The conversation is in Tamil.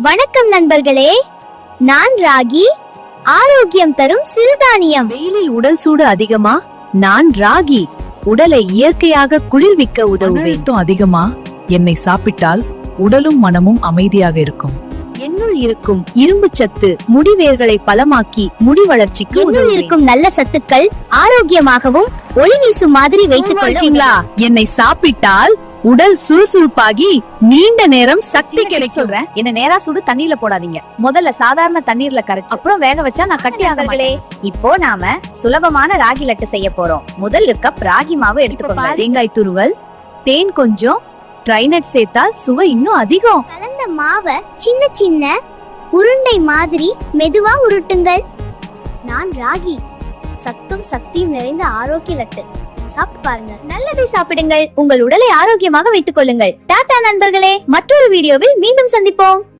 வணக்கம் நண்பர்களே, நான் ராகி, ஆரோக்கியம் தரும் சிறுதானியம். வெயிலில் உடல் சூடு அதிகமா? நான் ராகி, உடலை இயற்கையாக குளிர்விக்க உதவுவேன். அழுத்தம் அதிகமா? என்னை சாப்பிட்டால் உடலும் மனமும் அமைதியாக இருக்கும். என்னுள் இருக்கும் இரும்பு சத்து முடிவேர்களை பலமாக்கி முடி வளர்ச்சிக்கு என்னுள் இருக்கும் நல்ல சத்துக்கள் ஆரோக்கியமாகவும் ஒளி வீசும் மாதிரி வைத்துக் கொள்ளீங்களா? என்னை சாப்பிட்டால் உடல் சுறுசுறுப்பாகி நீண்ட நேரம் சக்தி கிடைக்கும். சொல்றேன், என்ன நேரா சுடு தண்ணியில போடாதீங்க. முதல்ல சாதாரண தண்ணீர்ல கரைச்சு அப்புறம் வேக வச்சா நான் கட்டி ஆகர்களே. இப்போ நாம சுலபமான ராகி லட்டு செய்ய போறோம். முதல் கப் ராகி மாவு எடுத்துக்கோங்க. தேங்காய் துருவல், தேன் கொஞ்சம், ட்ரைனட் சேர்த்தால் சுவை இன்னும் அதிகம். கலந்த மாவை சின்ன சின்ன உருண்டை மாதிரி மெதுவா உருட்டுங்கள். நான் ராகி, சத்தும் சக்தியும் நிறைந்த ஆரோக்கிய லட்டு. சாப்பிட்டு பாருங்க, நல்லதை சாப்பிடுங்கள், உங்கள் உடலை ஆரோக்கியமாக வைத்துக் கொள்ளுங்கள். டாடா நண்பர்களே, மற்றொரு வீடியோவில் மீண்டும் சந்திப்போம்.